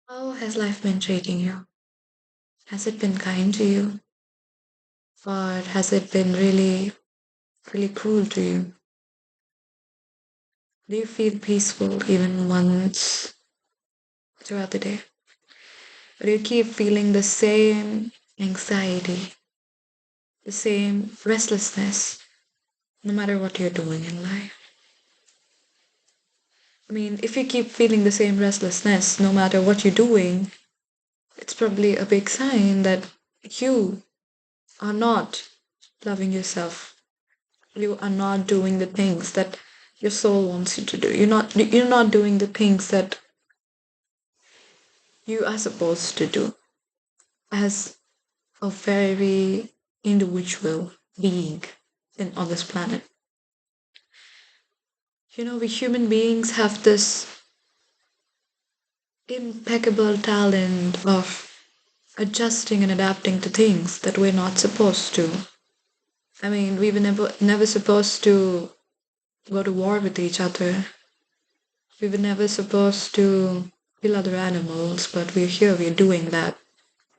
How has life been treating you? Has it been kind to you? Or has it been really, really cruel to you? Do you feel peaceful even once throughout the day? Or do you keep feeling the same anxiety, the same restlessness, no matter what you're doing in life? I mean, if you keep feeling the same restlessness, no matter what you're doing, it's probably a big sign that you are not loving yourself. You are not doing the things that your soul wants you to do. You're not doing the things that you are supposed to do as a very individual being on this planet. We human beings have this impeccable talent of adjusting and adapting to things that we're not supposed to. I mean, we were never supposed to go to war with each other. We were never supposed to kill other animals, but we're here, we're doing that.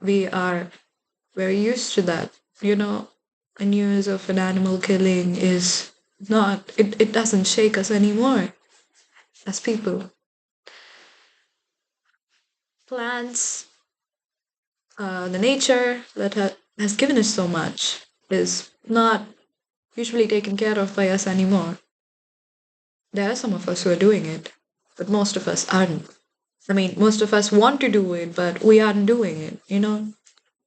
We are very used to that. A news of an animal killing is not, it doesn't shake us anymore as people. Plants, the nature that has given us so much is not usually taken care of by us anymore. There are some of us who are doing it, but most of us aren't. I mean, most of us want to do it, but we aren't doing it.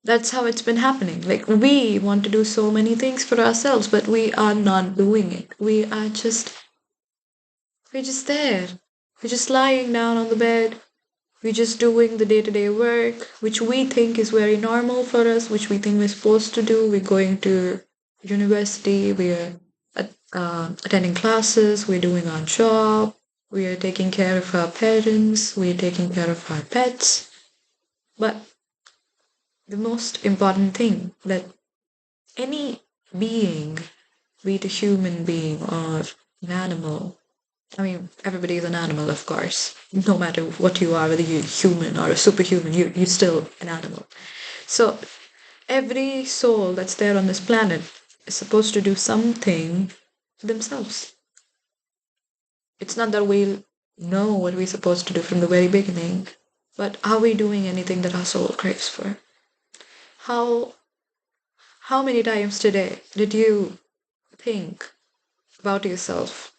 That's how it's been happening. Like, we want to do so many things for ourselves, but we are not doing it. We're just there. We're just lying down on the bed. We're just doing the day to day work, which we think is very normal for us, which we think we're supposed to do. We're going to university, we're attending classes, we're doing our job, we are taking care of our parents, we're taking care of our pets. But the most important thing that any being, be it a human being or an animal, I mean, everybody is an animal, of course. No matter what you are, whether you're human or a superhuman, you're still an animal. So every soul that's there on this planet is supposed to do something for themselves. It's not that we'll know what we're supposed to do from the very beginning, but are we doing anything that our soul craves for? How how many times today did you think about yourself?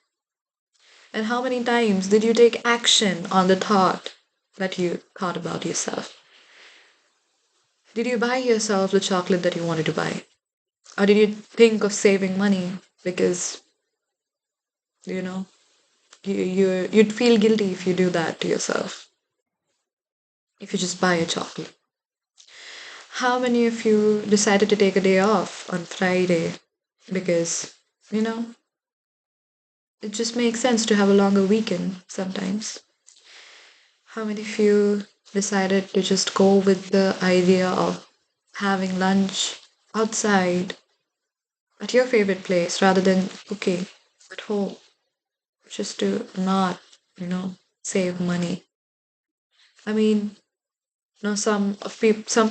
And how many times did you take action on the thought that you thought about yourself? Did you buy yourself the chocolate that you wanted to buy? Or did you think of saving money because, you know, you'd feel guilty if you do that to yourself, if you just buy a chocolate? How many of you decided to take a day off on Friday because, you know, it just makes sense to have a longer weekend sometimes? How many of you decided to just go with the idea of having lunch outside at your favorite place rather than cooking at home just to not, save money? I mean, some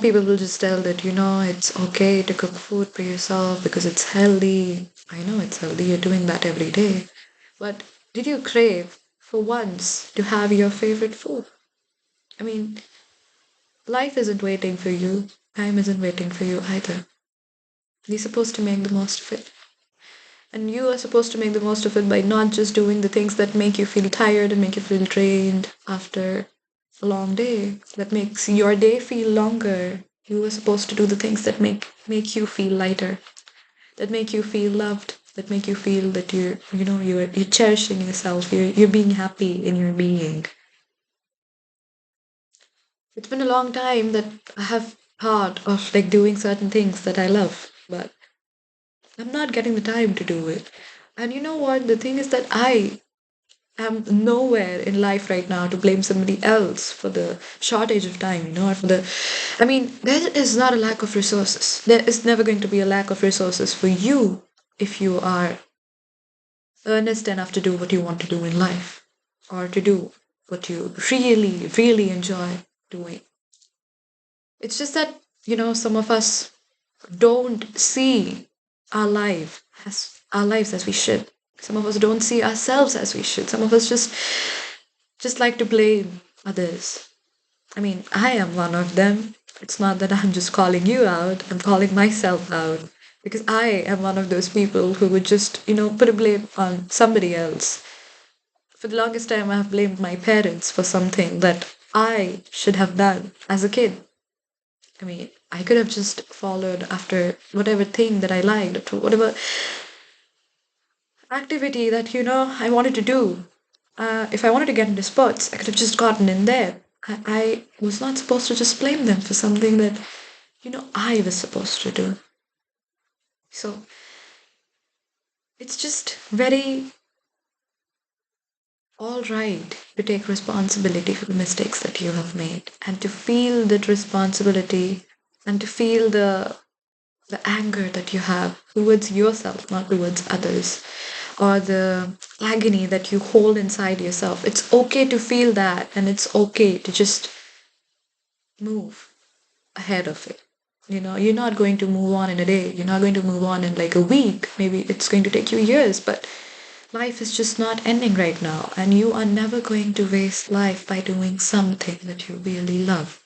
people will just tell that it's okay to cook food for yourself because it's healthy. I know it's healthy. You're doing that every day. But did you crave for once to have your favorite food? I mean, life isn't waiting for you. Time isn't waiting for you either. You're supposed to make the most of it. And you are supposed to make the most of it by not just doing the things that make you feel tired and make you feel drained after a long day, that makes your day feel longer. You are supposed to do the things that make you feel lighter, that make you feel loved, that make you feel that you're cherishing yourself, you're being happy in your being. It's been a long time that I have thought of like doing certain things that I love, but I'm not getting the time to do it. And you know what? The thing is that I'm nowhere in life right now to blame somebody else for the shortage of time, or for the. I mean, there is not a lack of resources. There is never going to be a lack of resources for you if you are earnest enough to do what you want to do in life or to do what you really, really enjoy. doing. It's just that, some of us don't see our lives as we should. Some of us don't see ourselves as we should. Some of us just like to blame others. I mean, I am one of them. It's not that I'm just calling you out, I'm calling myself out. Because I am one of those people who would just, put a blame on somebody else. For the longest time, I have blamed my parents for something that I should have done as a kid. I mean, I could have just followed after whatever thing that I liked, or whatever activity that, I wanted to do. If I wanted to get into sports, I could have just gotten in there. I was not supposed to just blame them for something that, I was supposed to do. So it's just very all right to take responsibility for the mistakes that you have made and to feel that responsibility and to feel the anger that you have towards yourself, not towards others, or the agony that you hold inside yourself. It's okay to feel that, and it's okay to just move ahead of it. You're not going to move on in a day, you're not going to move on in like a week. Maybe it's going to take you years, but life is just not ending right now, and you are never going to waste life by doing something that you really love.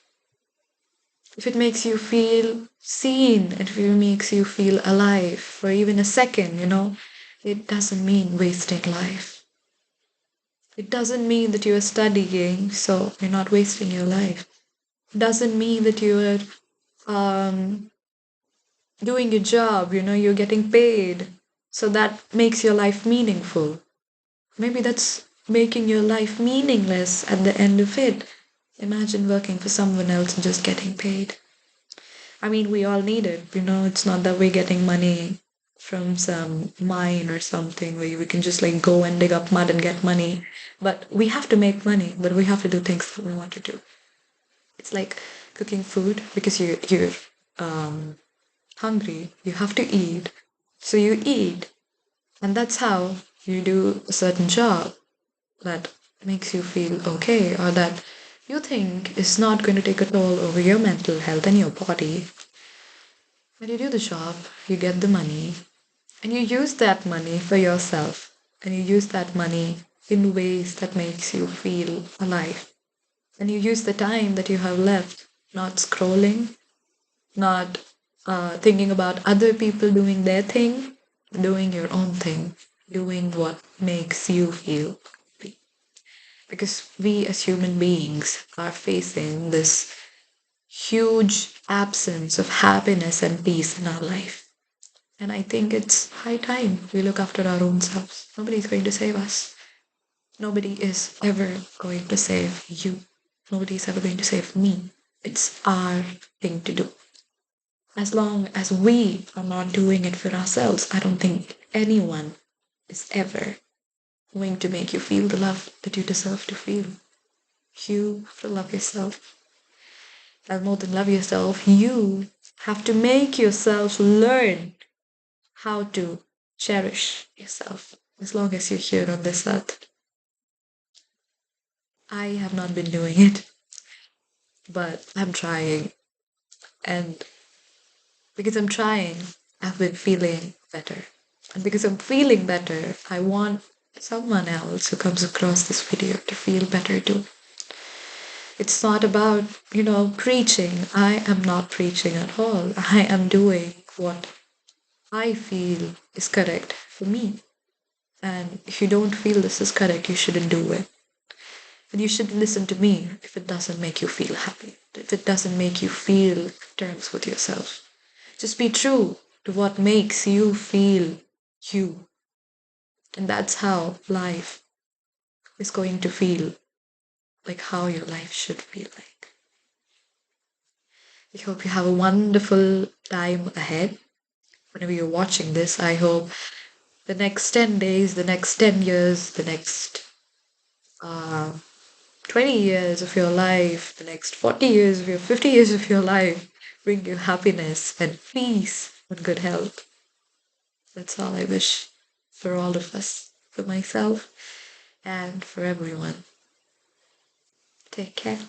If it makes you feel seen, if it makes you feel alive for even a second, it doesn't mean wasting life. It doesn't mean that you are studying, so you're not wasting your life. It doesn't mean that you are um, doing your job, you're getting paid, so that makes your life meaningful. Maybe that's making your life meaningless at the end of it. Imagine working for someone else and just getting paid. I mean, we all need it, it's not that we're getting money from some mine or something where we can just like go and dig up mud and get money. But we have to make money, but we have to do things that we want to do. It's like cooking food because you're um, hungry, you have to eat. So you eat, and that's how you do a certain job that makes you feel okay or that you think is not going to take a toll over your mental health and your body. When you do the job, you get the money, and you use that money for yourself, and you use that money in ways that makes you feel alive. And you use the time that you have left not scrolling, not thinking about other people doing their thing, doing your own thing, doing what makes you feel happy. Because we as human beings are facing this huge absence of happiness and peace in our life. And I think it's high time we look after our own selves. Nobody's going to save us. Nobody is ever going to save you. Nobody is ever going to save me. It's our thing to do. As long as we are not doing it for ourselves, I don't think anyone is ever going to make you feel the love that you deserve to feel. You have to love yourself. And more than love yourself, you have to make yourself learn how to cherish yourself as long as you're here on this earth. I have not been doing it, but I'm trying. And because I'm trying, I've been feeling better. And because I'm feeling better, I want someone else who comes across this video to feel better too. It's not about, preaching. I am not preaching at all. I am doing what I feel is correct for me. And if you don't feel this is correct, you shouldn't do it. And you should listen to me if it doesn't make you feel happy, if it doesn't make you feel terms with yourself. Just be true to what makes you feel you. And that's how life is going to feel like how your life should feel like. I hope you have a wonderful time ahead. Whenever you're watching this, I hope the next 10 days, the next 10 years, the next uh, 20 years of your life, the next 40 years of your 50 years of your life bring you happiness and peace and good health. That's all I wish for all of us, for myself, and for everyone. Take care.